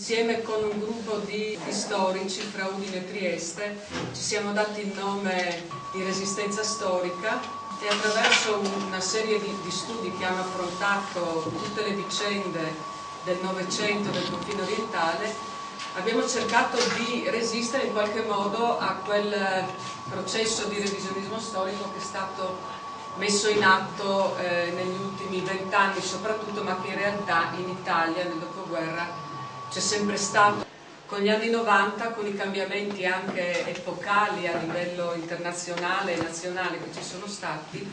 Insieme con un gruppo di storici fra Udine e Trieste ci siamo dati il nome di Resistenza Storica e attraverso una serie di studi che hanno affrontato tutte le vicende del Novecento e del confine orientale abbiamo cercato di resistere in qualche modo a quel processo di revisionismo storico che è stato messo in atto negli ultimi 20 anni soprattutto, ma che in realtà in Italia nel dopoguerra c'è sempre stato. Con gli anni 90, con i cambiamenti anche epocali a livello internazionale e nazionale che ci sono stati,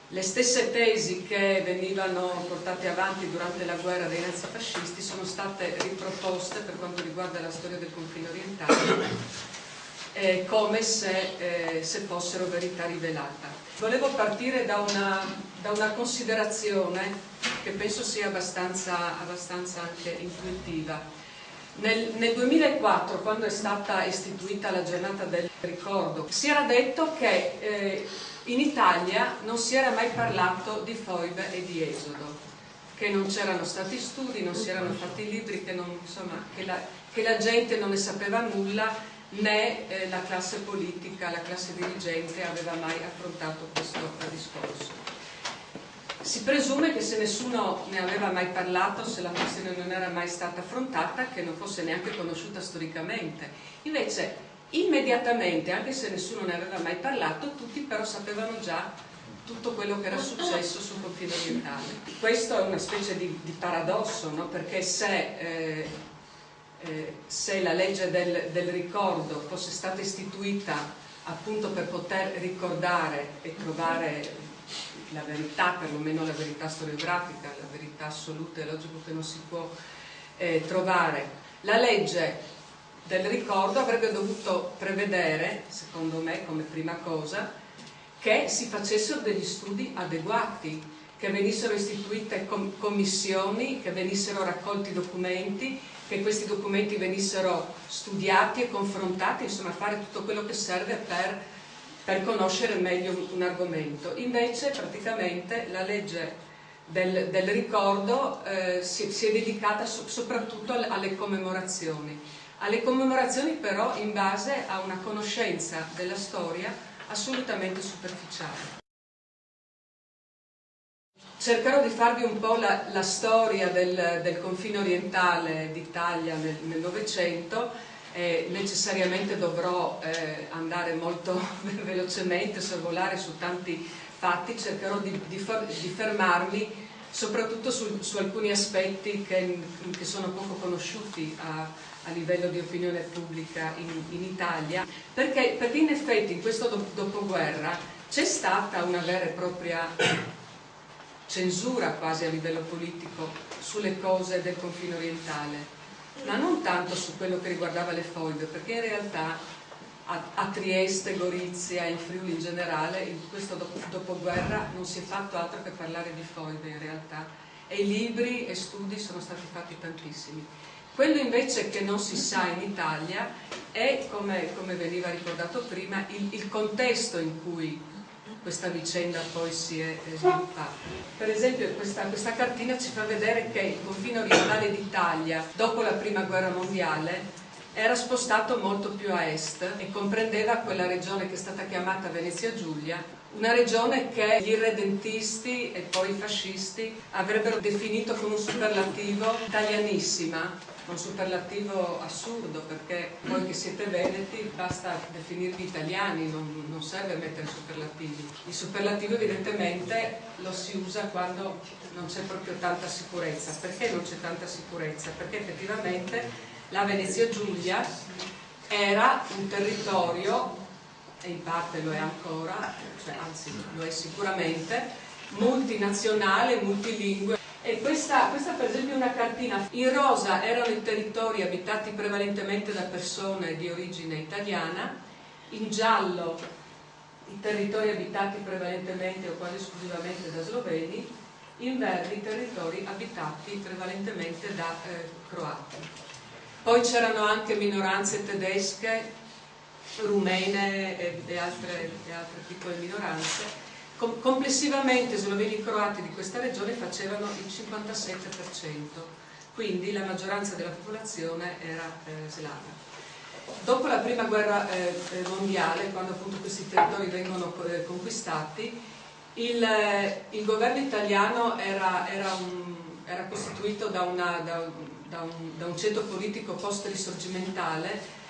le stesse tesi che venivano portate avanti durante la guerra dei nazifascisti sono state riproposte per quanto riguarda la storia del confine orientale, come se fossero verità rivelata. Volevo partire da una considerazione che penso sia abbastanza anche intuitiva. Nel 2004, quando è stata istituita la giornata del ricordo, si era detto che in Italia non si era mai parlato di foibe e di esodo, che non c'erano stati studi, non si erano fatti libri, che la gente non ne sapeva nulla, né la classe politica, la classe dirigente aveva mai affrontato questo discorso. Si presume che se nessuno ne aveva mai parlato, se la questione non era mai stata affrontata, che non fosse neanche conosciuta storicamente. Invece, immediatamente, anche se nessuno ne aveva mai parlato, tutti però sapevano già tutto quello che era successo sul confine orientale. Questo è una specie di paradosso, no? Perché se la legge del ricordo fosse stata istituita appunto per poter ricordare e trovare la verità, perlomeno la verità storiografica, la verità assoluta, è logico che non si può trovare. La legge del ricordo avrebbe dovuto prevedere, secondo me, come prima cosa, che si facessero degli studi adeguati, che venissero istituite commissioni, che venissero raccolti documenti, che questi documenti venissero studiati e confrontati, insomma fare tutto quello che serve per conoscere meglio un argomento. Invece praticamente la legge del ricordo si è dedicata soprattutto alle commemorazioni però in base a una conoscenza della storia assolutamente superficiale. Cercherò di farvi un po' la storia del confine orientale d'Italia nel Novecento. Necessariamente dovrò andare molto velocemente, sorvolare su tanti fatti, cercherò di fermarmi soprattutto su alcuni aspetti che sono poco conosciuti a livello di opinione pubblica in Italia, perché in effetti in questo dopoguerra c'è stata una vera e propria censura quasi a livello politico sulle cose del confine orientale, ma non tanto su quello che riguardava le foibe, perché in realtà a Trieste, Gorizia e in Friuli in generale in questo dopoguerra non si è fatto altro che parlare di foibe in realtà, e i libri e studi sono stati fatti tantissimi. Quello invece che non si sa in Italia è, come veniva ricordato prima, il contesto in cui questa vicenda poi si è sviluppata. Per esempio questa cartina ci fa vedere che il confine orientale d'Italia dopo la prima guerra mondiale era spostato molto più a est e comprendeva quella regione che è stata chiamata Venezia Giulia, una regione che gli irredentisti e poi i fascisti avrebbero definito con un superlativo italianissima, un superlativo assurdo, perché voi che siete veneti basta definirvi italiani, non serve mettere superlativi. Il superlativo evidentemente lo si usa quando non c'è proprio tanta sicurezza. Perché non c'è tanta sicurezza? Perché effettivamente la Venezia Giulia era un territorio, e in parte lo è ancora, cioè, anzi lo è sicuramente, multinazionale, multilingue. E questa per esempio è una cartina. In rosa erano i territori abitati prevalentemente da persone di origine italiana, in giallo i territori abitati prevalentemente o quasi esclusivamente da sloveni, in verde i territori abitati prevalentemente da croati. Poi c'erano anche minoranze tedesche, rumene e altre piccole minoranze. Complessivamente sloveni e croati di questa regione facevano il 57%, quindi la maggioranza della popolazione era slava. Dopo la prima guerra mondiale, quando appunto questi territori vengono conquistati, il governo italiano era costituito da un ceto politico post-risorgimentale,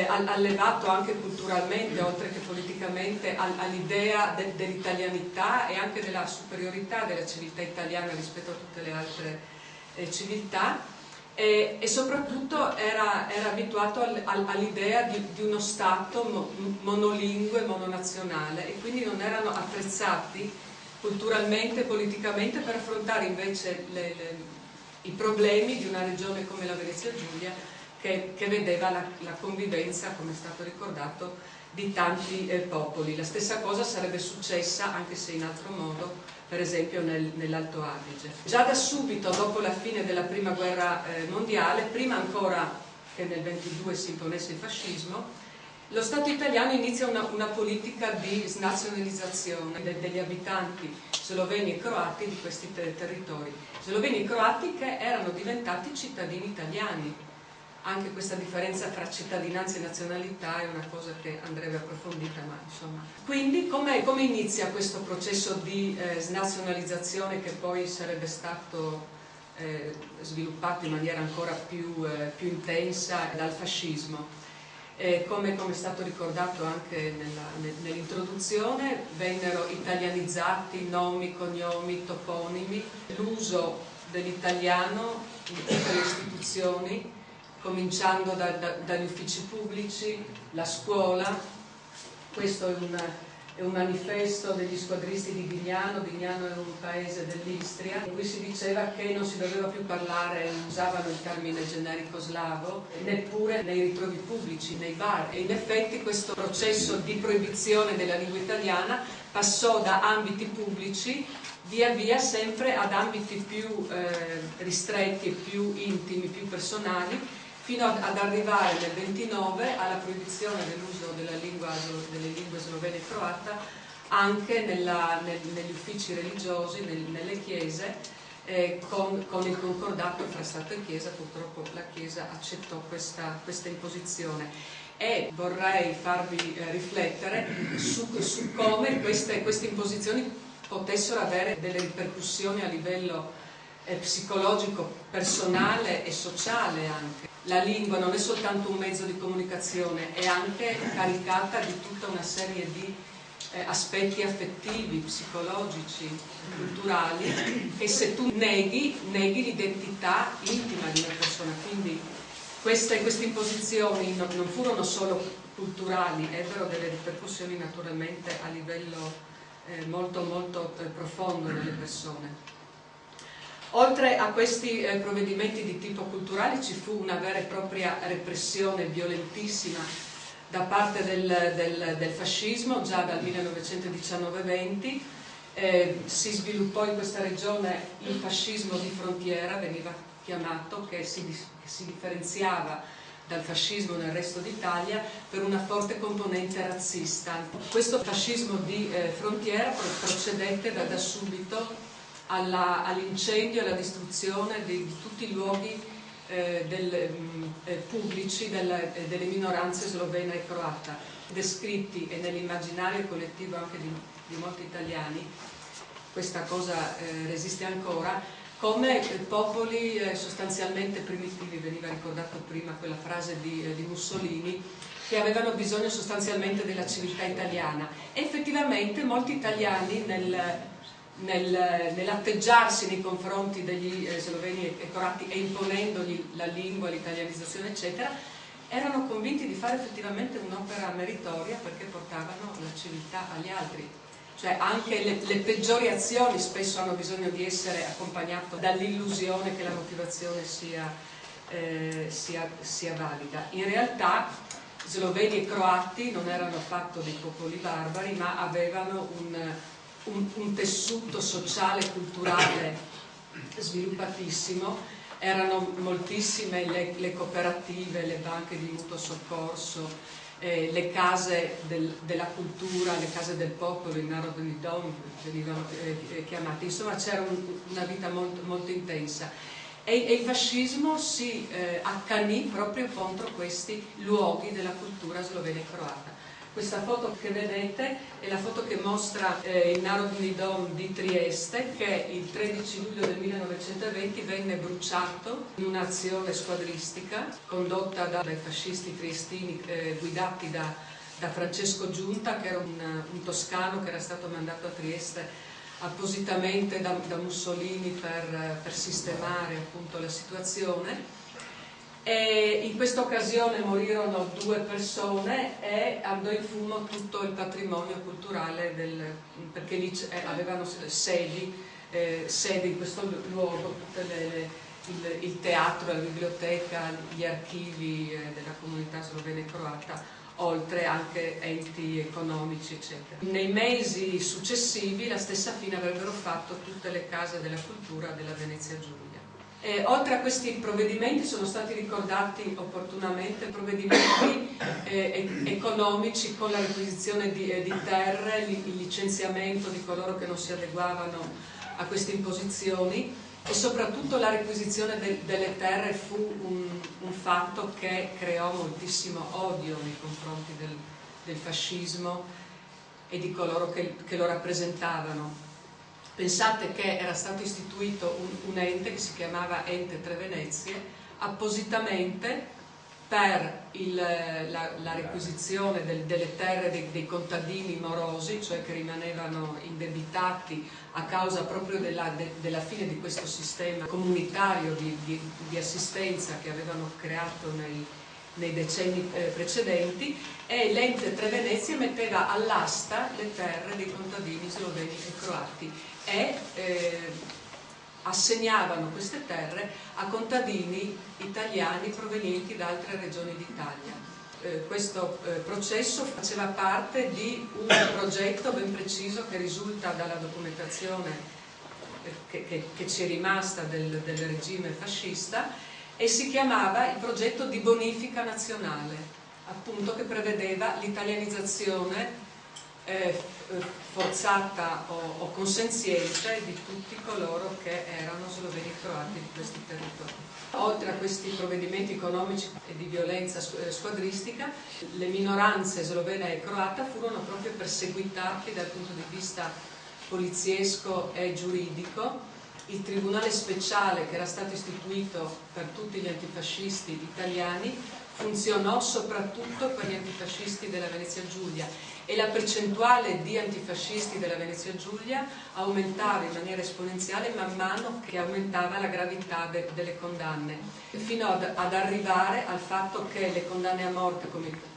allevato anche culturalmente, oltre che politicamente, all'idea dell'italianità e anche della superiorità della civiltà italiana rispetto a tutte le altre civiltà, e soprattutto era abituato all'idea di uno Stato monolingue, mononazionale, e quindi non erano attrezzati culturalmente e politicamente per affrontare invece i problemi di una regione come la Venezia Giulia, che vedeva la convivenza, come è stato ricordato, di tanti popoli. La stessa cosa sarebbe successa, anche se in altro modo, per esempio nell'Alto Adige. Già da subito, dopo la fine della prima guerra mondiale, prima ancora che nel 1922 si imponesse il fascismo, lo Stato italiano inizia una politica di snazionalizzazione degli abitanti sloveni e croati di questi territori. Sloveni e croati che erano diventati cittadini italiani. Anche questa differenza tra cittadinanza e nazionalità è una cosa che andrebbe approfondita, ma insomma. Quindi come inizia questo processo di snazionalizzazione, che poi sarebbe stato sviluppato in maniera ancora più intensa dal fascismo? Come è stato ricordato anche nell'introduzione, vennero italianizzati nomi, cognomi, toponimi, l'uso dell'italiano in tutte le istituzioni, cominciando dagli uffici pubblici, la scuola. Questo è un manifesto degli squadristi di Vignano. Vignano è un paese dell'Istria, in cui si diceva che non si doveva più parlare, usavano il termine generico slavo, neppure nei ritrovi pubblici, nei bar. E in effetti questo processo di proibizione della lingua italiana passò da ambiti pubblici via via sempre ad ambiti più ristretti e più intimi, più personali, fino ad arrivare nel 1929 alla proibizione dell'uso delle lingue slovene e croata anche negli uffici religiosi, nelle chiese, con il concordato fra Stato e Chiesa. Purtroppo la Chiesa accettò questa imposizione, e vorrei farvi riflettere su come queste imposizioni potessero avere delle ripercussioni a livello psicologico, personale e sociale anche. La lingua non è soltanto un mezzo di comunicazione, è anche caricata di tutta una serie di aspetti affettivi, psicologici, culturali, e se tu neghi l'identità intima di una persona. Quindi queste imposizioni non furono solo culturali, ebbero delle ripercussioni naturalmente a livello molto molto profondo nelle persone. Oltre a questi provvedimenti di tipo culturale ci fu una vera e propria repressione violentissima da parte del fascismo già dal 1919-20. Si sviluppò in questa regione il fascismo di frontiera, veniva chiamato, che si differenziava dal fascismo nel resto d'Italia per una forte componente razzista. Questo fascismo di frontiera procedette da subito all'incendio e alla distruzione di tutti i luoghi pubblici delle minoranze slovena e croata, descritti e nell'immaginario collettivo anche di molti italiani. Questa cosa resiste ancora, come popoli sostanzialmente primitivi. Veniva ricordato prima quella frase di Mussolini, che avevano bisogno sostanzialmente della civiltà italiana, e effettivamente molti italiani nell'atteggiarsi nei confronti degli sloveni e croati e imponendogli la lingua, l'italianizzazione eccetera, erano convinti di fare effettivamente un'opera meritoria, perché portavano la civiltà agli altri. Cioè anche le peggiori azioni spesso hanno bisogno di essere accompagnate dall'illusione che la motivazione sia valida. In realtà sloveni e croati non erano affatto dei popoli barbari, ma avevano un tessuto sociale e culturale sviluppatissimo. Erano moltissime le cooperative, le banche di mutuo soccorso, le case della cultura, le case del popolo, i Narodni dom venivano chiamati. Insomma, c'era una vita molto, molto intensa, e il fascismo si accanì proprio contro questi luoghi della cultura slovena e croata. Questa foto che vedete è la foto che mostra il Narodni Dom di Trieste, che il 13 luglio del 1920 venne bruciato in un'azione squadristica condotta dai fascisti triestini guidati da Francesco Giunta, che era un toscano che era stato mandato a Trieste appositamente da Mussolini per sistemare appunto la situazione. E in questa occasione morirono 2 persone e andò in fumo tutto il patrimonio culturale perché lì avevano sedi in questo luogo, il teatro, la biblioteca, gli archivi della comunità slovena e croata, oltre anche enti economici eccetera. Nei mesi successivi la stessa fine avrebbero fatto tutte le case della cultura della Venezia Giulia. Oltre a questi provvedimenti sono stati ricordati opportunamente provvedimenti economici con la requisizione di terre, il licenziamento di coloro che non si adeguavano a queste imposizioni e soprattutto la requisizione delle terre fu un fatto che creò moltissimo odio nei confronti del fascismo e di coloro che lo rappresentavano. Pensate che era stato istituito un ente che si chiamava Ente Tre Venezie appositamente per la requisizione delle terre dei contadini morosi, cioè che rimanevano indebitati a causa proprio della fine di questo sistema comunitario di assistenza che avevano creato nei decenni precedenti, e l'Ente Tre Venezie metteva all'asta le terre dei contadini sloveni e croati e assegnavano queste terre a contadini italiani provenienti da altre regioni d'Italia. Questo processo faceva parte di un progetto ben preciso che risulta dalla documentazione che ci è rimasta del regime fascista, e si chiamava il progetto di bonifica nazionale, appunto, che prevedeva l'italianizzazione forzata o consenziente di tutti coloro che erano sloveni e croati di questi territori. Oltre a questi provvedimenti economici e di violenza squadristica, le minoranze slovena e croata furono proprio perseguitate dal punto di vista poliziesco e giuridico. Il tribunale speciale che era stato istituito per tutti gli antifascisti italiani funzionò soprattutto per gli antifascisti della Venezia Giulia e la percentuale di antifascisti della Venezia Giulia aumentava in maniera esponenziale man mano che aumentava la gravità delle condanne, fino ad arrivare al fatto che le condanne a morte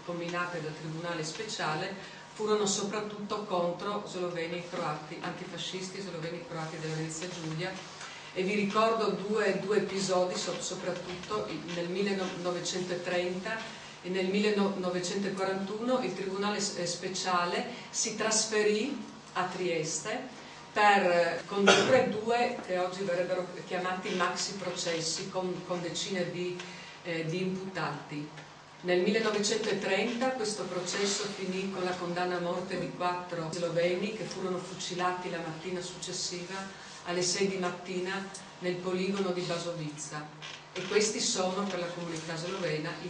comminate dal tribunale speciale furono soprattutto contro sloveni e croati, antifascisti sloveni e croati della Venezia Giulia, e vi ricordo due episodi, soprattutto nel 1930 e nel 1941 il Tribunale Speciale si trasferì a Trieste per condurre 2 che oggi verrebbero chiamati maxi processi con decine di imputati. Nel 1930 questo processo finì con la condanna a morte di 4 sloveni che furono fucilati la mattina successiva alle 6 di mattina nel poligono di Basovizza, e questi sono per la comunità slovena i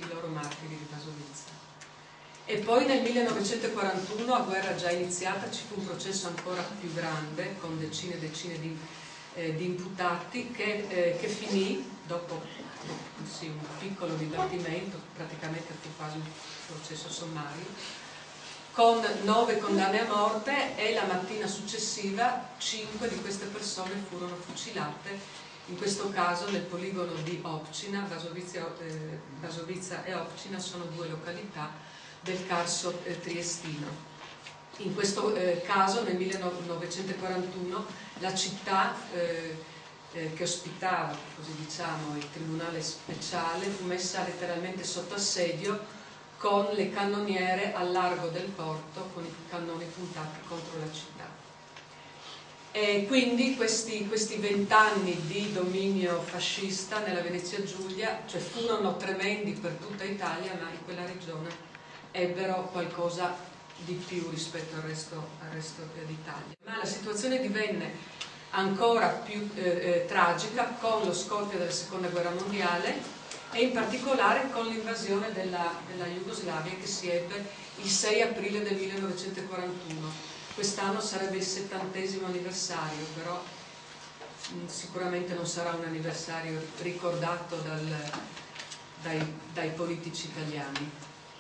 loro martiri di Basovizza. E poi nel 1941, a guerra già iniziata, ci fu un processo ancora più grande con decine e decine di imputati che finì dopo un piccolo dibattimento, praticamente fu quasi un processo sommario, con 9 condanne a morte, e la mattina successiva 5 di queste persone furono fucilate, in questo caso nel poligono di Opcina. Basovizza e Opcina sono 2 località del Carso triestino. In questo caso nel 1941 la città che ospitava, così diciamo, il tribunale speciale fu messa letteralmente sotto assedio, con le cannoniere al largo del porto, con i cannoni puntati contro la città. E quindi questi 20 anni di dominio fascista nella Venezia Giulia, cioè, furono tremendi per tutta Italia, ma in quella regione ebbero qualcosa di più rispetto al resto d'Italia. Ma la situazione divenne ancora più tragica con lo scoppio della Seconda Guerra Mondiale e in particolare con l'invasione della Jugoslavia che si ebbe il 6 aprile del 1941. Quest'anno sarebbe il 70° anniversario, però sicuramente non sarà un anniversario ricordato dai politici italiani,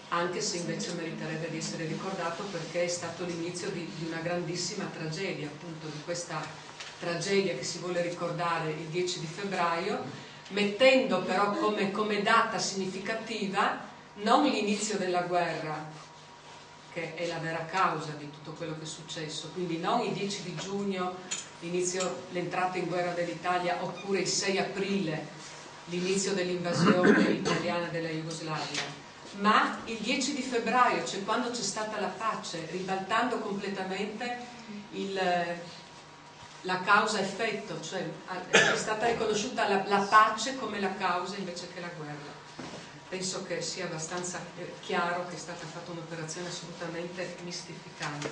anche se invece meriterebbe di essere ricordato perché è stato l'inizio di una grandissima tragedia, appunto di questa tragedia che si vuole ricordare il 10 di febbraio, mettendo però come data significativa non l'inizio della guerra, che è la vera causa di tutto quello che è successo, quindi non il 10 di giugno, l'entrata in guerra dell'Italia, oppure il 6 aprile, l'inizio dell'invasione italiana della Jugoslavia, ma il 10 di febbraio, cioè quando c'è stata la pace, ribaltando completamente la causa-effetto, cioè è stata riconosciuta la pace come la causa invece che la guerra. Penso che sia abbastanza chiaro che è stata fatta un'operazione assolutamente mistificante.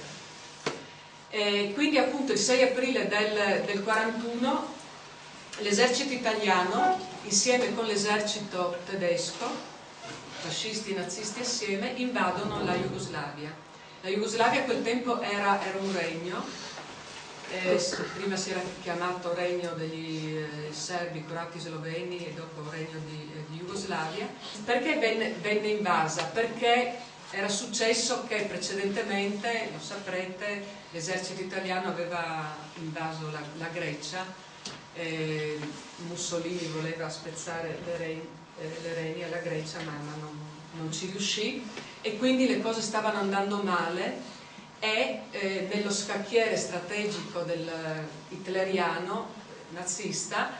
Quindi appunto il 6 aprile del 41 l'esercito italiano insieme con l'esercito tedesco, fascisti e nazisti assieme, invadono la Jugoslavia. La Jugoslavia a quel tempo era un regno. Prima si era chiamato Regno degli Serbi, Croati, Sloveni e dopo Regno di Jugoslavia. Perché venne invasa? Perché era successo che precedentemente, lo saprete, l'esercito italiano aveva invaso la Grecia, Mussolini voleva spezzare le reni alla Grecia ma non ci riuscì e quindi le cose stavano andando male. E nello scacchiere strategico hitleriano nazista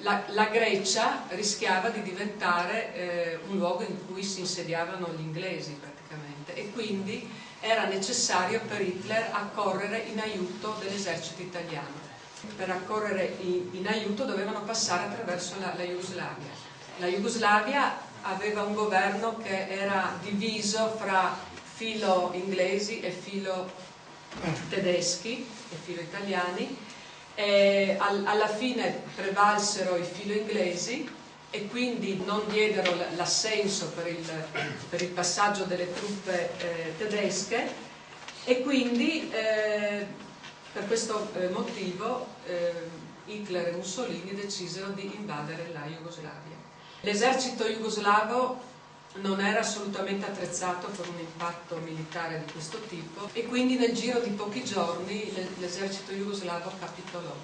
la Grecia rischiava di diventare un luogo in cui si insediavano gli inglesi praticamente e quindi era necessario per Hitler accorrere in aiuto dell'esercito italiano. Per accorrere in aiuto dovevano passare attraverso la Jugoslavia. La Jugoslavia aveva un governo che era diviso fra filo inglesi e filo tedeschi e filo italiani, e alla fine prevalsero i filo inglesi e quindi non diedero l'assenso per il passaggio delle truppe tedesche e quindi per questo motivo Hitler e Mussolini decisero di invadere la Jugoslavia. L'esercito jugoslavo non era assolutamente attrezzato per un impatto militare di questo tipo e quindi nel giro di pochi giorni l'esercito jugoslavo capitolò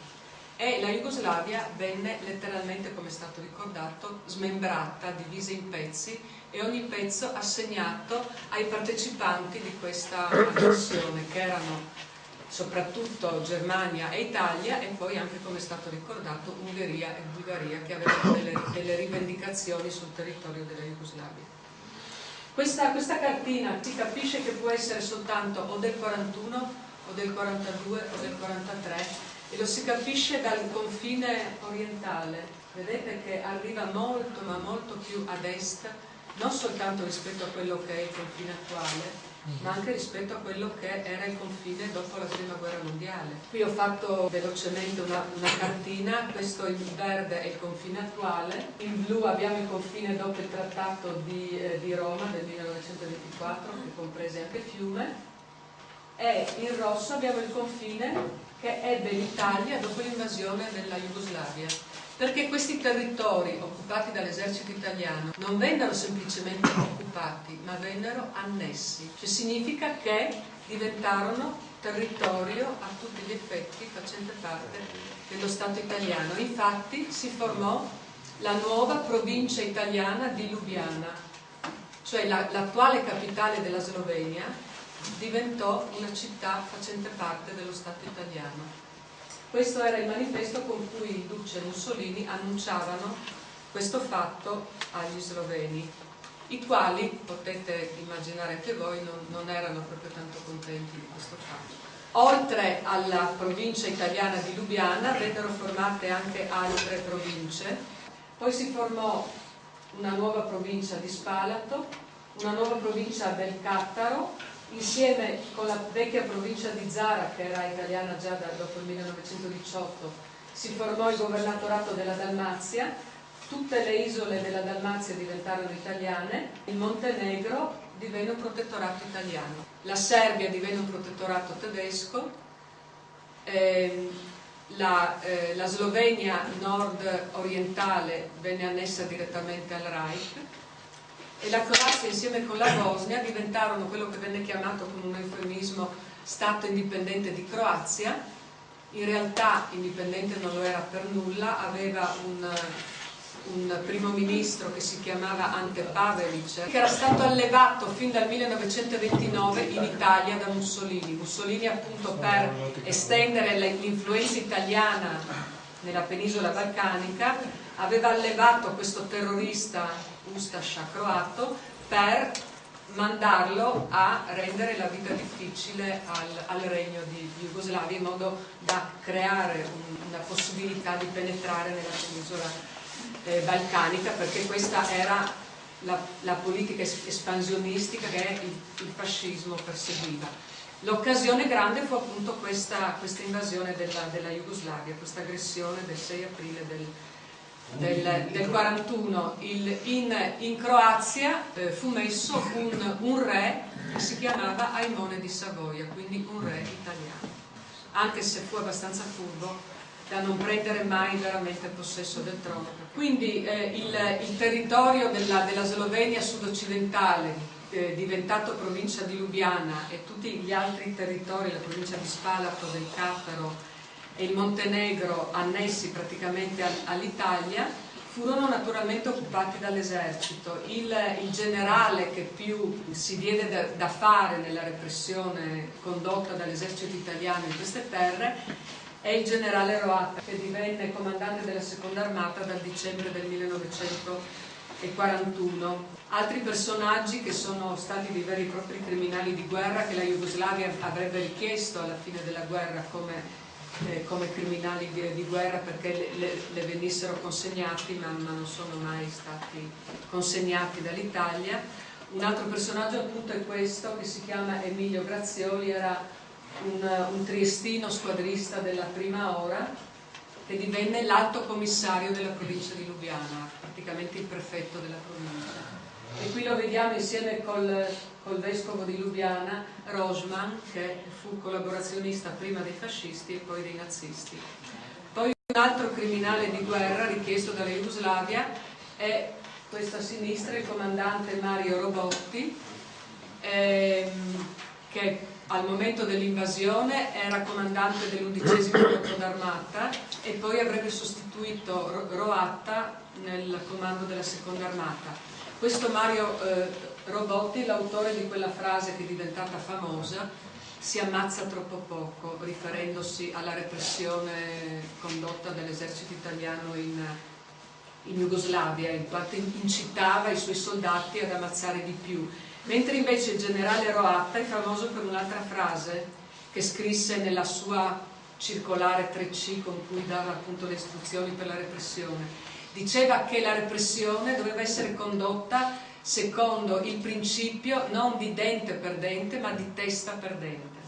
e la Jugoslavia venne letteralmente, come è stato ricordato, smembrata, divisa in pezzi e ogni pezzo assegnato ai partecipanti di questa aggressione che erano soprattutto Germania e Italia e poi anche, come è stato ricordato, Ungheria e Bulgaria che avevano delle rivendicazioni sul territorio della Jugoslavia. Questa cartina si capisce che può essere soltanto o del 41 o del 42 o del 43 e lo si capisce dal confine orientale. Vedete che arriva molto ma molto più ad est, non soltanto rispetto a quello che è il confine attuale, ma anche rispetto a quello che era il confine dopo la Prima Guerra Mondiale. Qui ho fatto velocemente una cartina, questo in verde è il confine attuale, in blu abbiamo il confine dopo il trattato di Roma del 1924, che comprese anche Fiume, e in rosso abbiamo il confine che ebbe l'Italia dopo l'invasione della Jugoslavia. Perché questi territori occupati dall'esercito italiano non vennero semplicemente occupati, ma vennero annessi. Cioè significa che diventarono territorio a tutti gli effetti facente parte dello Stato italiano. Infatti si formò la nuova provincia italiana di Lubiana, cioè l'attuale capitale della Slovenia diventò una città facente parte dello Stato italiano. Questo era il manifesto con cui il duce Mussolini annunciavano questo fatto agli sloveni, i quali, potete immaginare anche voi, non erano proprio tanto contenti di questo fatto. Oltre alla provincia italiana di Lubiana vennero formate anche altre province, poi si formò una nuova provincia di Spalato, una nuova provincia del Cattaro, insieme con la vecchia provincia di Zara, che era italiana già dopo il 1918, si formò il governatorato della Dalmazia, tutte le isole della Dalmazia diventarono italiane, il Montenegro divenne un protettorato italiano, la Serbia divenne un protettorato tedesco, la Slovenia nord-orientale venne annessa direttamente al Reich e la Croazia insieme con la Bosnia diventarono quello che venne chiamato con un eufemismo Stato indipendente di Croazia. In realtà indipendente non lo era per nulla, aveva un primo ministro che si chiamava Ante Pavelic, che era stato allevato fin dal 1929 in Italia da Mussolini. Mussolini, appunto, per estendere l'influenza italiana nella penisola balcanica, aveva allevato questo terrorista Ustascia croato per mandarlo a rendere la vita difficile al regno di Jugoslavia, in modo da creare una possibilità di penetrare nella penisola balcanica, perché questa era la politica espansionistica che il fascismo perseguiva. L'occasione grande fu appunto questa invasione della Jugoslavia, questa aggressione del 6 aprile del 41. In Croazia fu messo un re che si chiamava Aimone di Savoia, quindi un re italiano, anche se fu abbastanza furbo da non prendere mai veramente possesso del trono. Quindi il territorio della Slovenia sud-occidentale, diventato provincia di Lubiana, e tutti gli altri territori, la provincia di Spalato, del Cattaro e il Montenegro, annessi praticamente all'Italia, furono naturalmente occupati dall'esercito. Il generale che più si diede da fare nella repressione condotta dall'esercito italiano in queste terre è il generale Roatta, che divenne comandante della seconda armata dal dicembre del 1941. Altri personaggi che sono stati dei veri e propri criminali di guerra, che la Jugoslavia avrebbe richiesto alla fine della guerra come criminali di guerra, perché le venissero consegnati, ma non sono mai stati consegnati dall'Italia. Un altro personaggio appunto è questo, che si chiama Emilio Grazioli, era un triestino squadrista della prima ora, che divenne l'alto commissario della provincia di Lubiana, praticamente il prefetto della provincia. E qui lo vediamo insieme col vescovo di Lubiana, Rosman, che fu collaborazionista prima dei fascisti e poi dei nazisti. Poi un altro criminale di guerra richiesto dalla Jugoslavia è questo a sinistra, il comandante Mario Robotti, che al momento dell'invasione era comandante dell'11° corpo d'armata e poi avrebbe sostituito Roatta nel comando della seconda armata. Questo Mario Robotti, l'autore di quella frase che è diventata famosa, si ammazza troppo poco, riferendosi alla repressione condotta dall'esercito italiano in Jugoslavia, in quanto incitava i suoi soldati ad ammazzare di più. Mentre invece il generale Roatta è famoso per un'altra frase che scrisse nella sua circolare 3C con cui dava appunto le istruzioni per la repressione. Diceva che la repressione doveva essere condotta secondo il principio non di dente per dente, ma di testa per dente.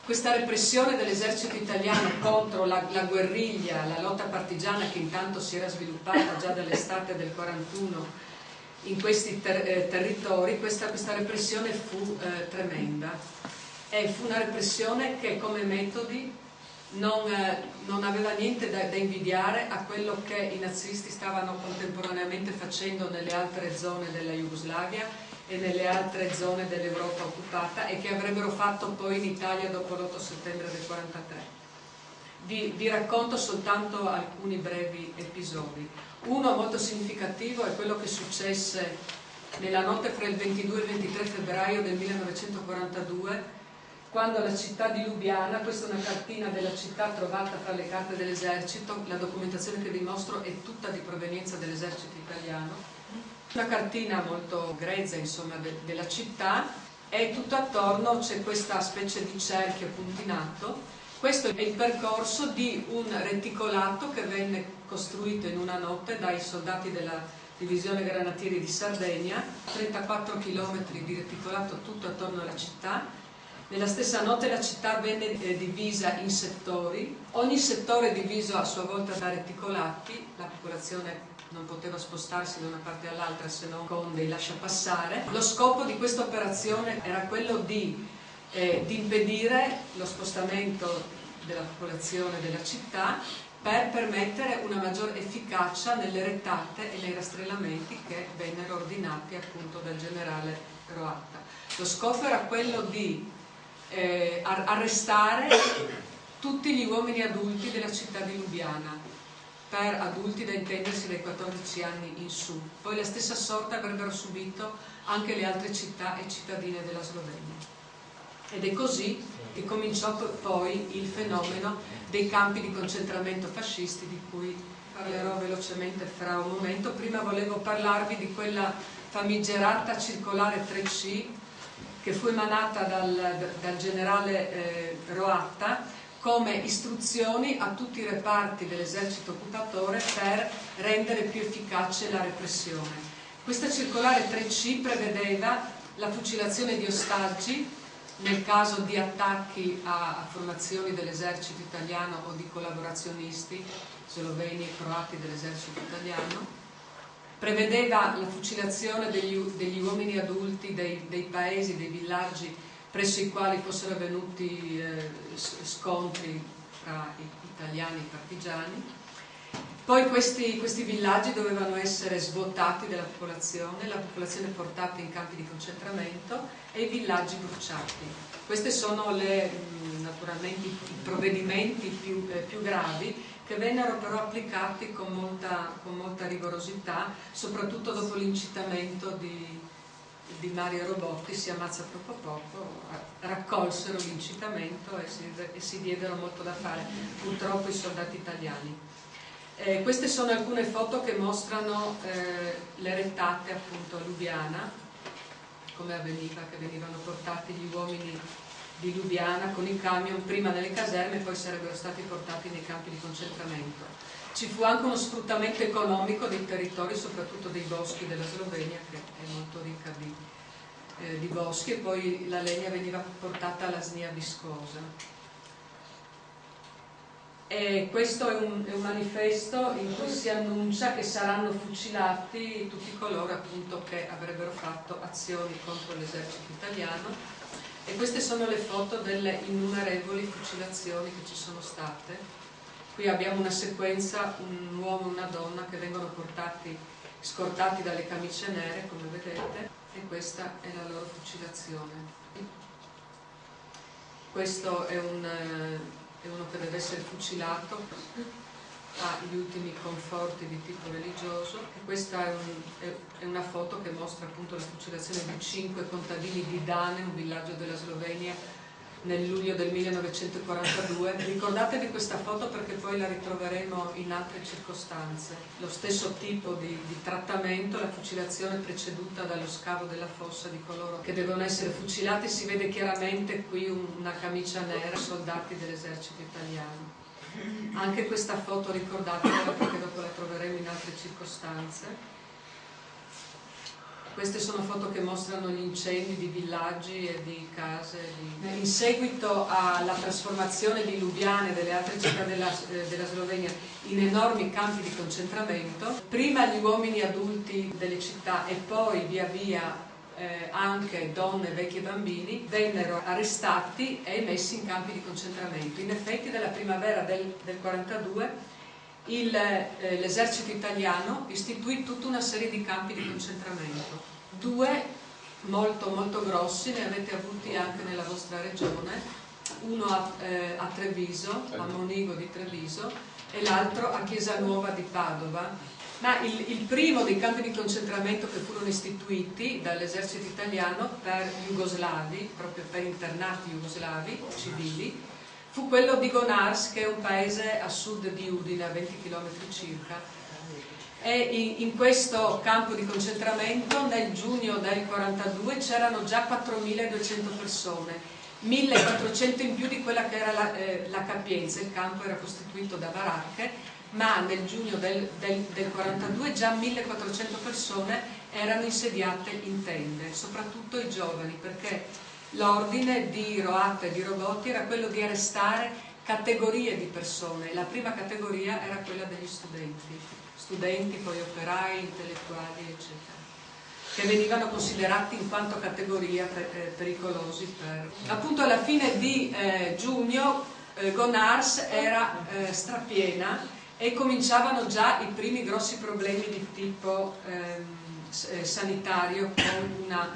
Questa repressione dell'esercito italiano contro la guerriglia, la lotta partigiana che intanto si era sviluppata già dall'estate del 41 in questi territori, questa repressione fu tremenda, e fu una repressione che come metodi non aveva niente da invidiare a quello che i nazisti stavano contemporaneamente facendo nelle altre zone della Jugoslavia e nelle altre zone dell'Europa occupata, e che avrebbero fatto poi in Italia dopo l'8 settembre del 43. Vi racconto soltanto alcuni brevi episodi. Uno molto significativo è quello che successe nella notte fra il 22 e il 23 febbraio del 1942, quando la città di Lubiana, questa è una cartina della città trovata fra le carte dell'esercito, la documentazione che vi mostro è tutta di provenienza dell'esercito italiano, una cartina molto grezza insomma della città, e tutto attorno c'è questa specie di cerchio puntinato. Questo è il percorso di un reticolato che venne costruito in una notte dai soldati di Divisione Granatieri di Sardegna, 34 km di reticolato tutto attorno alla città. Nella stessa notte la città venne divisa in settori, ogni settore diviso a sua volta da reticolati, la popolazione non poteva spostarsi da una parte all'altra se non con dei lasciapassare. Lo scopo di questa operazione era quello di impedire lo spostamento della popolazione della città per permettere una maggior efficacia nelle rettate e nei rastrellamenti che vennero ordinati appunto dal generale Roatta. Lo scopo era quello di arrestare tutti gli uomini adulti della città di Lubiana, per adulti da intendersi dai 14 anni in su. Poi la stessa sorte avrebbero subito anche le altre città e cittadine della Slovenia. Ed è così che cominciò poi il fenomeno dei campi di concentramento fascisti, di cui parlerò velocemente fra un momento. Prima volevo parlarvi di quella famigerata circolare 3C che fu emanata dal generale Roatta come istruzioni a tutti i reparti dell'esercito occupatore per rendere più efficace la repressione. Questa circolare 3C prevedeva la fucilazione di ostaggi nel caso di attacchi a formazioni dell'esercito italiano o di collaborazionisti sloveni e croati dell'esercito italiano. Prevedeva la fucilazione degli uomini adulti dei paesi, dei villaggi presso i quali fossero avvenuti scontri tra italiani e partigiani. Poi questi villaggi dovevano essere svuotati della popolazione, la popolazione portata in campi di concentramento e i villaggi bruciati. Questi sono naturalmente i provvedimenti più gravi, che vennero però applicati con molta rigorosità, soprattutto dopo l'incitamento di Mario Robotti, si ammazza troppo poco, raccolsero l'incitamento e si diedero molto da fare, purtroppo i soldati italiani. Queste sono alcune foto che mostrano le rettate appunto a Lubiana, come avveniva, che venivano portati gli uomini di Lubiana con i camion prima nelle caserme e poi sarebbero stati portati nei campi di concentramento. Ci fu anche uno sfruttamento economico dei territori, soprattutto dei boschi della Slovenia, che è molto ricca di boschi, e poi la legna veniva portata alla snia viscosa. E questo è un manifesto in cui si annuncia che saranno fucilati tutti coloro appunto che avrebbero fatto azioni contro l'esercito italiano. E queste sono le foto delle innumerevoli fucilazioni che ci sono state. Qui abbiamo una sequenza, un uomo e una donna che vengono scortati dalle camicie nere, come vedete, e questa è la loro fucilazione. Questo è uno che deve essere fucilato, ha gli ultimi conforti di tipo religioso, e questa è una foto che mostra appunto la fucilazione di 5 contadini di Dane, un villaggio della Slovenia, nel luglio del 1942. Ricordatevi questa foto perché poi la ritroveremo in altre circostanze. Lo stesso tipo di trattamento, la fucilazione preceduta dallo scavo della fossa di coloro che devono essere fucilati. Si vede chiaramente qui una camicia nera, soldati dell'esercito italiano. Anche questa foto ricordatela perché dopo la troveremo in altre circostanze. Queste sono foto che mostrano gli incendi di villaggi e di case. In seguito alla trasformazione di Lubiana e delle altre città della Slovenia in enormi campi di concentramento, prima gli uomini adulti delle città e poi via via anche donne, vecchi e bambini vennero arrestati e messi in campi di concentramento. In effetti dalla primavera del 42 l'esercito italiano istituì tutta una serie di campi di concentramento. 2 molto molto grossi ne avete avuti anche nella vostra regione, uno a Treviso, a Monigo di Treviso, e l'altro a Chiesa Nuova di Padova. Ma il primo dei campi di concentramento che furono istituiti dall'esercito italiano per jugoslavi, proprio per internati jugoslavi civili, fu quello di Gonars, che è un paese a sud di Udine, a 20 km circa. E in questo campo di concentramento nel giugno del 42 c'erano già 4.200 persone, 1.400 in più di quella che era la capienza. Il campo era costituito da baracche ma nel giugno del 42 già 1400 persone erano insediate in tende, soprattutto i giovani, perché l'ordine di Roatta e di Rogotti era quello di arrestare categorie di persone. La prima categoria era quella degli studenti, poi operai, intellettuali, eccetera, che venivano considerati in quanto categoria pericolosi. Appunto alla fine di giugno Gonars era strapiena e cominciavano già i primi grossi problemi di tipo sanitario, con una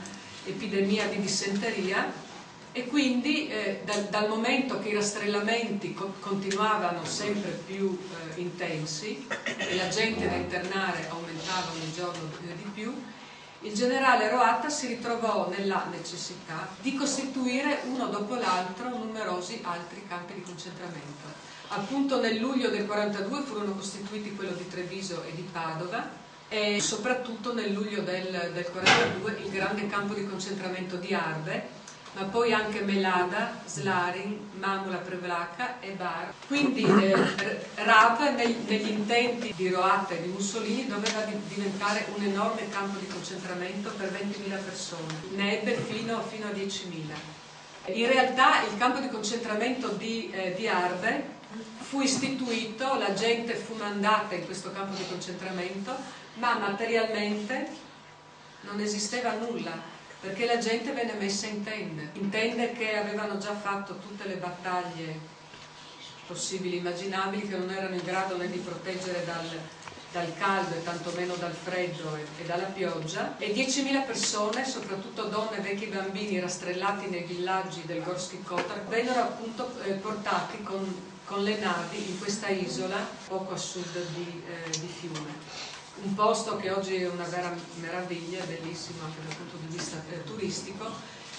epidemia di dissenteria, e quindi dal momento che i rastrellamenti continuavano sempre più intensi e la gente da internare aumentava ogni giorno di più, il generale Roatta si ritrovò nella necessità di costituire uno dopo l'altro numerosi altri campi di concentramento. Appunto nel luglio del 42 furono costituiti quello di Treviso e di Padova, e soprattutto nel luglio del 42 il grande campo di concentramento di Arbe, ma poi anche Melada, Slarin, Mamula Prevlaca e Bar. Quindi Rav negli intenti di Roatta e di Mussolini doveva diventare un enorme campo di concentramento per 20.000 persone, ne ebbe fino a 10.000. In realtà il campo di concentramento di Arbe fu istituito, la gente fu mandata in questo campo di concentramento, ma materialmente non esisteva nulla, perché la gente venne messa in tende che avevano già fatto tutte le battaglie possibili e immaginabili, che non erano in grado né di proteggere dal caldo e tantomeno dal freddo e dalla pioggia, e 10.000 persone, soprattutto donne, vecchi e bambini, rastrellati nei villaggi del Gorski Kotar, vennero appunto portati con le navi in questa isola poco a sud di Fiume. Un posto che oggi è una vera meraviglia, bellissimo anche dal punto di vista turistico,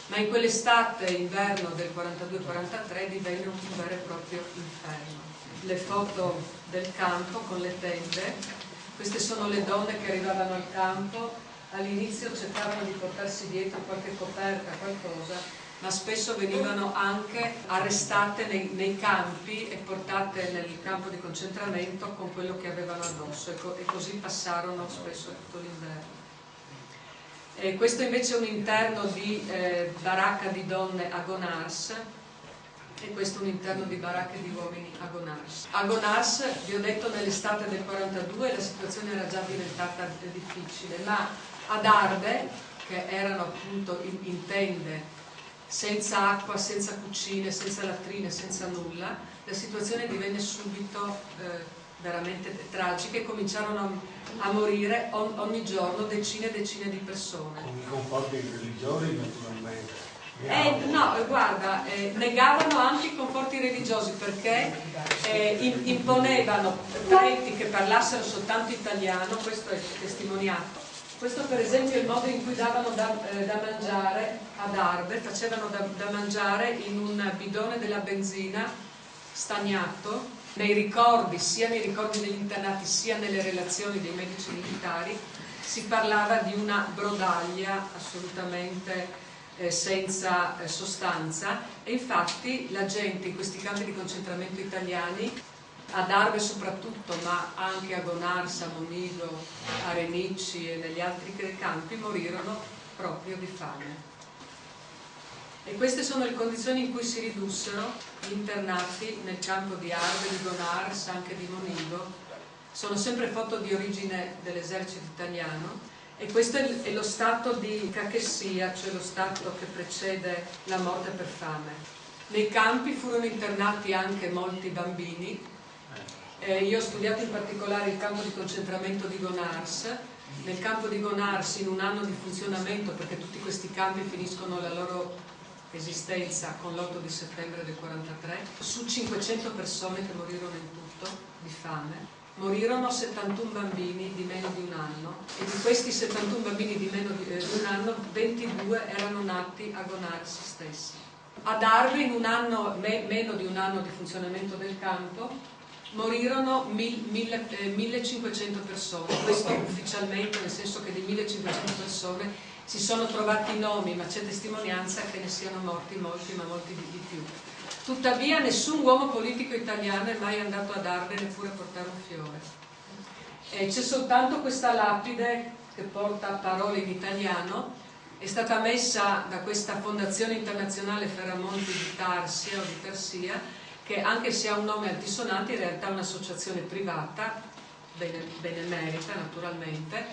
ma in quell'estate inverno del 42-43 divenne un vero e proprio inferno. Le foto del campo con le tende, queste sono le donne che arrivavano al campo, all'inizio cercavano di portarsi dietro qualche coperta, qualcosa, ma spesso venivano anche arrestate nei campi e portate nel campo di concentramento con quello che avevano addosso, e così passarono spesso tutto l'inverno. Questo invece è un interno di baracca di donne a Gonars, e questo è un interno di baracche di uomini a Gonars. A Gonars, vi ho detto, nell'estate del 42 la situazione era già diventata difficile, ma ad Arbe, che erano appunto in tende, senza acqua, senza cucine, senza latrine, senza nulla, la situazione divenne subito veramente tragica, e cominciarono a morire ogni giorno decine e decine di persone. Con i conforti religiosi, naturalmente. No, guarda, negavano anche i conforti religiosi, perché imponevano preti che parlassero soltanto italiano. Questo è testimoniato. Questo per esempio è il modo in cui davano da mangiare ad Arbe, facevano da mangiare in un bidone della benzina stagnato. Nei ricordi, sia nei ricordi degli internati sia nelle relazioni dei medici militari, si parlava di una brodaglia assolutamente senza sostanza, e infatti la gente in questi campi di concentramento italiani, ad Arbe soprattutto, ma anche a Gonars, a Monigo, a Renicci e negli altri campi, morirono proprio di fame. E queste sono le condizioni in cui si ridussero gli internati nel campo di Arbe, di Gonars, anche di Monigo. Sono sempre foto di origine dell'esercito italiano, e questo è lo stato di cachessia, cioè lo stato che precede la morte per fame. Nei campi furono internati anche molti bambini. Io ho studiato in particolare il campo di concentramento di Gonars. Nel campo di Gonars, in un anno di funzionamento, perché tutti questi campi finiscono la loro esistenza con l'8 di settembre del 43, su 500 persone che morirono in tutto di fame, morirono 71 bambini di meno di un anno, e di questi 71 bambini di meno di un anno, 22 erano nati a Gonars stessi. Ad Arbe, in un anno, meno di un anno di funzionamento del campo, morirono 1500 persone. Questo ufficialmente, nel senso che di 1500 persone si sono trovati i nomi, ma c'è testimonianza che ne siano morti molti, ma molti di più. Tuttavia nessun uomo politico italiano è mai andato ad Arbe neppure a portare un fiore. C'è soltanto questa lapide che porta parole in italiano, è stata messa da questa Fondazione Internazionale Ferramonti di Tarsia o di Persia, che anche se ha un nome altisonante in realtà è un'associazione privata, benemerita naturalmente,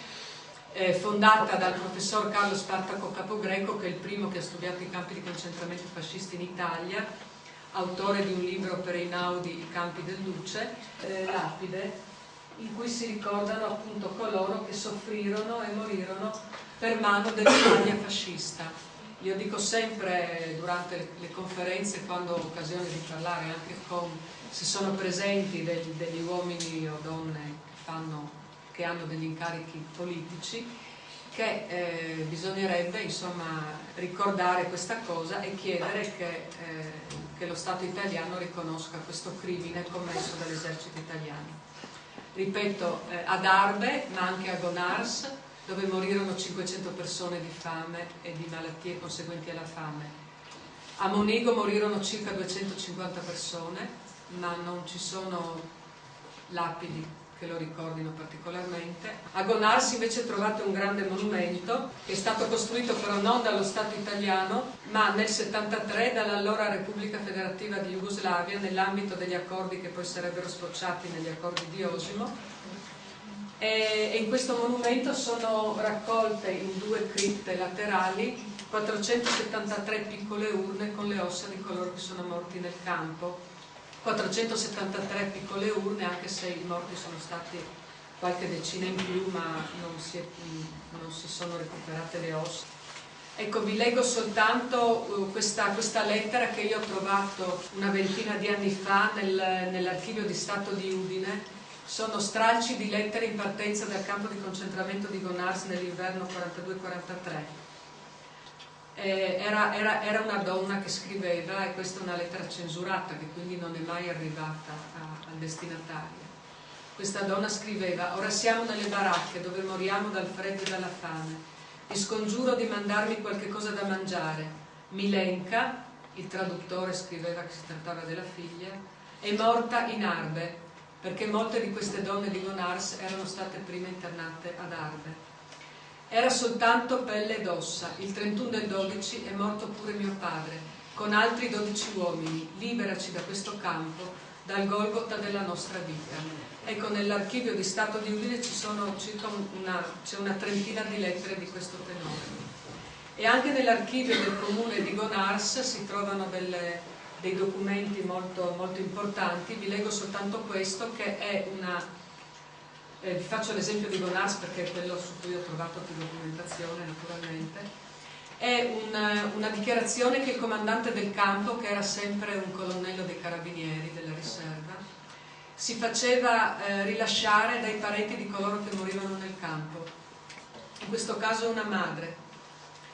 fondata dal professor Carlo Spartaco Capogreco, che è il primo che ha studiato i campi di concentramento fascisti in Italia, autore di un libro per Einaudi, I campi del Luce, lapide, in cui si ricordano appunto coloro che soffrirono e morirono per mano dell'Italia fascista. Io dico sempre durante le conferenze, quando ho occasione di parlare anche con, se sono presenti degli uomini o donne che hanno degli incarichi politici, che bisognerebbe insomma ricordare questa cosa e chiedere che lo Stato italiano riconosca questo crimine commesso dall'esercito italiano. Ripeto, ad Arbe, ma anche a Gonars, dove morirono 500 persone di fame e di malattie conseguenti alla fame. A Monigo morirono circa 250 persone, ma non ci sono lapidi che lo ricordino particolarmente. A Gonars invece trovate un grande monumento che è stato costruito però non dallo Stato italiano, ma nel 73 dall'allora Repubblica Federativa di Jugoslavia, nell'ambito degli accordi che poi sarebbero sfociati negli accordi di Osimo. E in questo monumento sono raccolte in 2 cripte laterali 473 piccole urne con le ossa di coloro che sono morti nel campo. 473 piccole urne, anche se i morti sono stati qualche decina in più, ma non si sono recuperate le ossa. Ecco, vi leggo soltanto questa lettera che io ho trovato una ventina di anni fa nell'archivio di Stato di Udine. Sono stralci di lettere in partenza dal campo di concentramento di Gonars nell'inverno 42-43. Era una donna che scriveva, e questa è una lettera censurata che quindi non è mai arrivata al destinatario. Questa donna scriveva: ora siamo nelle baracche dove moriamo dal freddo e dalla fame. Vi scongiuro di mandarmi qualche cosa da mangiare. Milenka, il traduttore scriveva che si trattava della figlia, è morta in Arbe, perché molte di queste donne di Gonars erano state prima internate ad Arbe. Era soltanto pelle ed ossa. Il 31 del 12 è morto pure mio padre, con altri 12 uomini. Liberaci da questo campo, dal Golgota della nostra vita. Ecco, nell'archivio di Stato di Udine c'è una trentina di lettere di questo tenore. E anche nell'archivio del comune di Gonars si trovano dei documenti molto, molto importanti. Vi leggo soltanto questo, che è vi faccio l'esempio di Gonars perché è quello su cui ho trovato più documentazione, naturalmente. È una dichiarazione che il comandante del campo, che era sempre un colonnello dei carabinieri della riserva, si faceva rilasciare dai parenti di coloro che morivano nel campo. In questo caso una madre.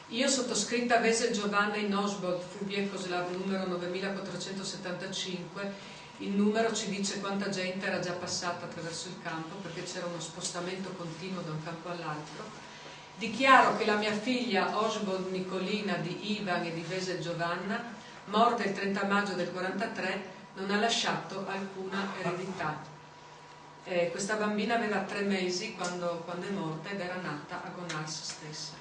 Io, sottoscritta Vesel Giovanna in Osbold, Fubiekoslav, numero 9475, il numero ci dice quanta gente era già passata attraverso il campo, perché c'era uno spostamento continuo da un campo all'altro. Dichiaro che la mia figlia Osbold Nicolina di Ivan e di Vesel Giovanna, morta il 30 maggio del 43, non ha lasciato alcuna eredità. Questa bambina aveva 3 mesi quando è morta ed era nata a Gonars stessa.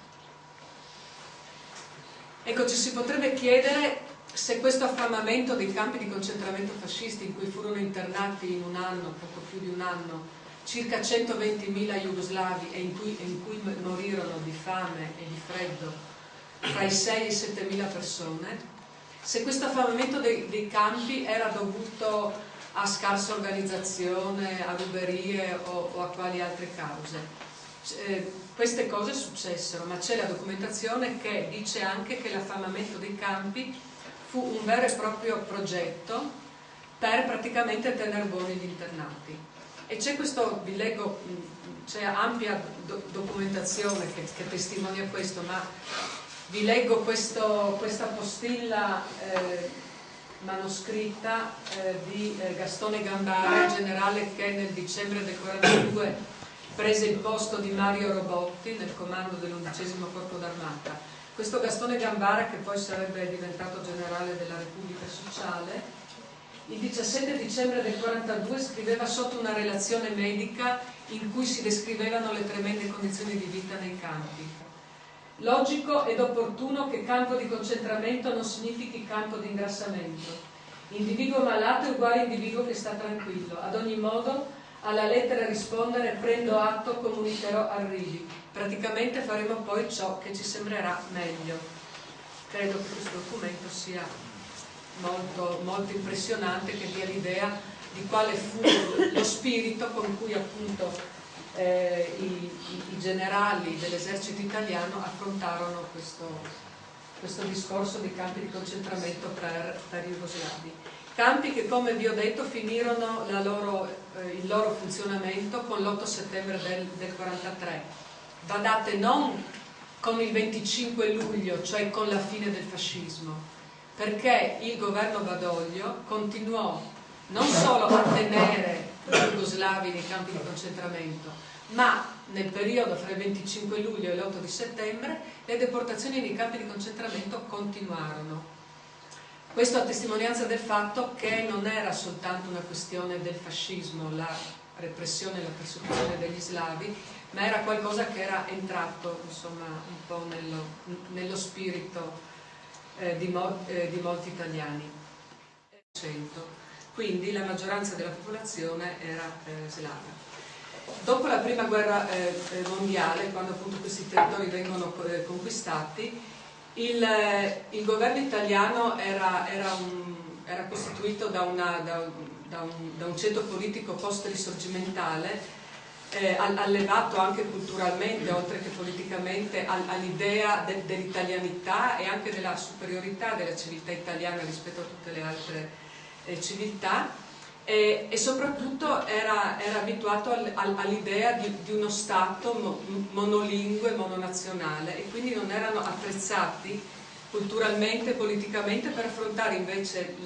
Ecco, ci si potrebbe chiedere se questo affamamento dei campi di concentramento fascisti, in cui furono internati in un anno, poco più di un anno, circa 120.000 jugoslavi e in cui morirono di fame e di freddo tra i 6 e i 7.000 persone, se questo affamamento dei campi era dovuto a scarsa organizzazione, a ruberie o a quali altre cause. Queste cose successero, ma c'è la documentazione che dice anche che l'affamamento dei campi fu un vero e proprio progetto per praticamente tenere buoni gli internati. E c'è questo, vi leggo, c'è ampia documentazione che testimonia questo, ma vi leggo questa postilla manoscritta di Gastone Gambara, generale che nel dicembre del 42 prese il posto di Mario Robotti nel comando dell'11° Corpo d'Armata. questo Gastone Gambara, che poi sarebbe diventato generale della Repubblica Sociale, il 17 dicembre del 1942 scriveva sotto una relazione medica in cui si descrivevano le tremende condizioni di vita nei campi. Logico ed opportuno che campo di concentramento non significhi campo di ingrassamento. Individuo malato è uguale a individuo che sta tranquillo. Ad ogni modo, alla lettera rispondere prendo atto, comunicherò arrivi. Praticamente faremo poi ciò che ci sembrerà meglio. Credo che questo documento sia molto, molto impressionante, che dia l'idea di quale fu lo spirito con cui appunto i generali dell'esercito italiano affrontarono questo discorso di campi di concentramento per i jugoslavi. Campi che, come vi ho detto, finirono il loro funzionamento con l'8 settembre del 1943. Badate, non con il 25 luglio, cioè con la fine del fascismo, perché il governo Badoglio continuò non solo a tenere i jugoslavi nei campi di concentramento, ma nel periodo fra il 25 luglio e l'8 di settembre le deportazioni nei campi di concentramento continuarono. Questo a testimonianza del fatto che non era soltanto una questione del fascismo, la repressione e la persecuzione degli slavi, ma era qualcosa che era entrato, insomma, un po' nello spirito di molti italiani. Quindi la maggioranza della popolazione era slava. Dopo la prima guerra mondiale, quando appunto questi territori vengono conquistati, il governo italiano era costituito da un ceto politico post-risorgimentale, allevato anche culturalmente, oltre che politicamente, all'idea dell'italianità e anche della superiorità della civiltà italiana rispetto a tutte le altre civiltà, e soprattutto era abituato all'idea di uno Stato monolingue, mononazionale, e quindi non erano attrezzati culturalmente e politicamente per affrontare invece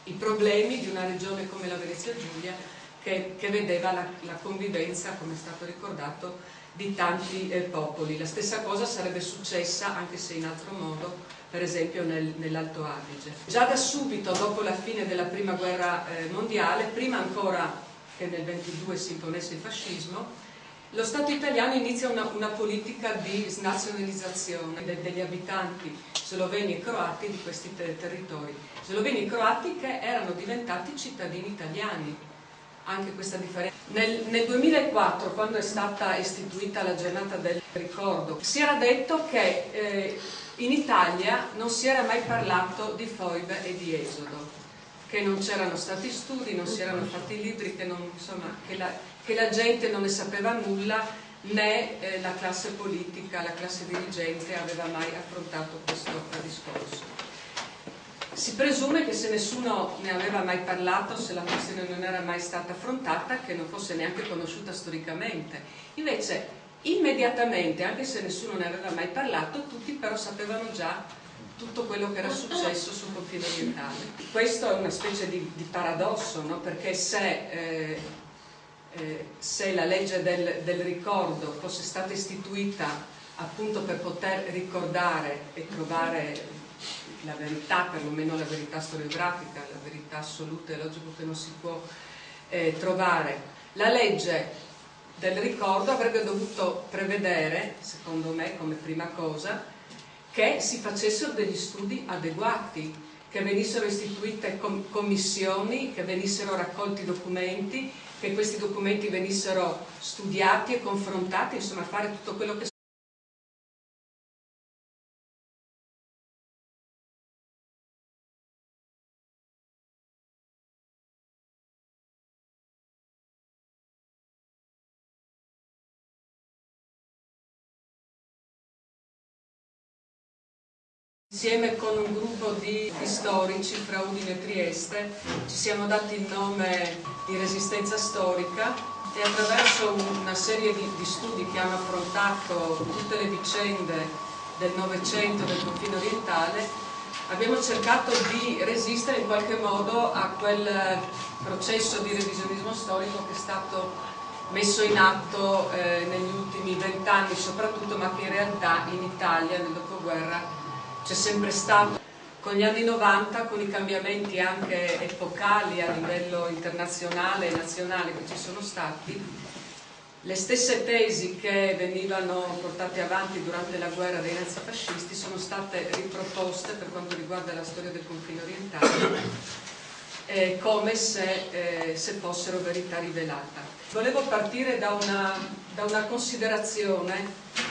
i problemi di una regione come la Venezia Giulia, che vedeva la convivenza, come è stato ricordato, di tanti popoli. La stessa cosa sarebbe successa, anche se in altro modo, per esempio nell'Alto Adige. Già da subito, dopo la fine della prima guerra mondiale, prima ancora che nel 1922 si imponesse il fascismo, lo Stato italiano inizia una politica di snazionalizzazione degli abitanti sloveni e croati di questi territori. Sloveni e croati che erano diventati cittadini italiani. Anche questa differenza. Nel 2004, quando è stata istituita la giornata del ricordo, si era detto che in Italia non si era mai parlato di foibe e di esodo, che non c'erano stati studi, non si erano fatti libri, che la gente non ne sapeva nulla, né la classe politica, la classe dirigente aveva mai affrontato questo discorso. Si presume che se nessuno ne aveva mai parlato, se la questione non era mai stata affrontata, che non fosse neanche conosciuta storicamente. Invece, immediatamente, anche se nessuno ne aveva mai parlato, tutti però sapevano già tutto quello che era successo sul confine orientale. Questo è una specie di paradosso, no? Perché se la legge del ricordo fosse stata istituita appunto per poter ricordare e trovare la verità, perlomeno la verità storiografica, la verità assoluta, è logico che non si può trovare. La legge del ricordo avrebbe dovuto prevedere, secondo me, come prima cosa, che si facessero degli studi adeguati, che venissero istituite commissioni, che venissero raccolti documenti, che questi documenti venissero studiati e confrontati, insomma fare tutto quello che insieme con un gruppo di storici fra Udine e Trieste ci siamo dati il nome di Resistenza Storica, e attraverso una serie di studi che hanno affrontato tutte le vicende del Novecento del confine orientale abbiamo cercato di resistere in qualche modo a quel processo di revisionismo storico che è stato messo in atto negli ultimi 20 anni soprattutto, ma che in realtà in Italia nel dopoguerra c'è sempre stato. Con gli anni 90, con i cambiamenti anche epocali a livello internazionale e nazionale che ci sono stati, le stesse tesi che venivano portate avanti durante la guerra dei nazifascisti sono state riproposte per quanto riguarda la storia del confine orientale, come se fossero verità rivelata. Volevo partire da una considerazione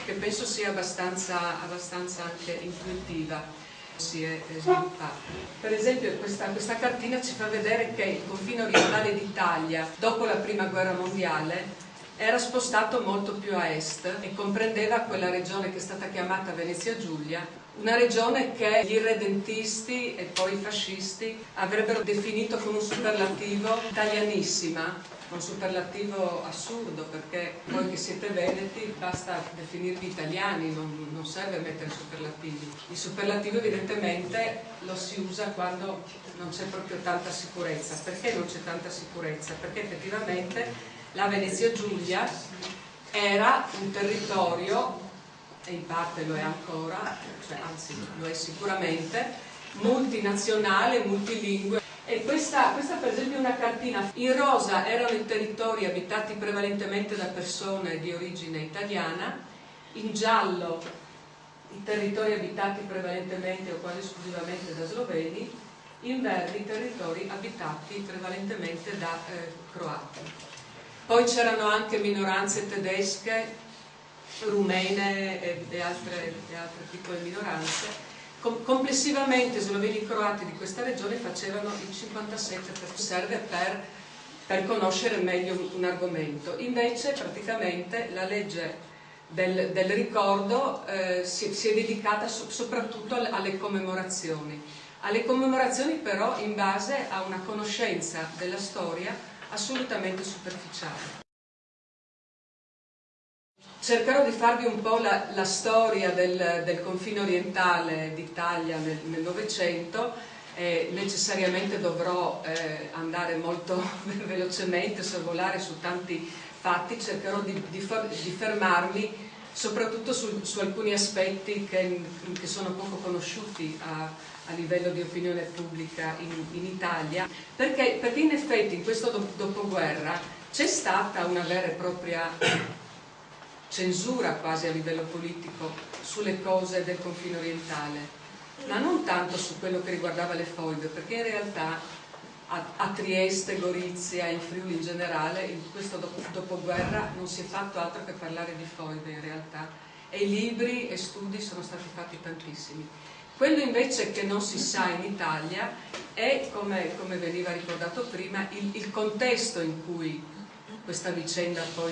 che penso sia abbastanza anche intuitiva. Si è sviluppata. Per esempio questa cartina ci fa vedere che il confine orientale d'Italia dopo la prima guerra mondiale era spostato molto più a est e comprendeva quella regione che è stata chiamata Venezia Giulia, una regione che gli irredentisti e poi i fascisti avrebbero definito con un superlativo italianissima, un superlativo assurdo, perché voi che siete veneti basta definirvi italiani, non serve mettere superlativi. Il superlativo evidentemente lo si usa quando non c'è proprio tanta sicurezza. Perché non c'è tanta sicurezza? Perché effettivamente la Venezia Giulia era un territorio, e in parte lo è ancora, cioè anzi lo è sicuramente, multinazionale, multilingue. E questa per esempio è una cartina. In rosa erano i territori abitati prevalentemente da persone di origine italiana, in giallo i territori abitati prevalentemente o quasi esclusivamente da sloveni, in verde i territori abitati prevalentemente da croati. Poi c'erano anche minoranze tedesche, rumene e altre piccole minoranze. Complessivamente sloveni e croati di questa regione facevano il 57%, serve per conoscere meglio un argomento. Invece praticamente la legge del ricordo si è dedicata soprattutto alle commemorazioni però in base a una conoscenza della storia assolutamente superficiale. Cercherò di farvi un po' la storia del confine orientale d'Italia nel Novecento. Necessariamente dovrò andare molto velocemente, sorvolare su tanti fatti. Cercherò di fermarmi soprattutto su alcuni aspetti che sono poco conosciuti a livello di opinione pubblica in Italia, perché in effetti in questo dopoguerra c'è stata una vera e propria censura quasi a livello politico sulle cose del confine orientale, ma non tanto su quello che riguardava le foibe, perché in realtà a Trieste, Gorizia e in Friuli in generale in questo dopoguerra non si è fatto altro che parlare di foibe in realtà, e libri e studi sono stati fatti tantissimi. Quello invece che non si sa in Italia è, come veniva ricordato prima, il contesto in cui questa vicenda poi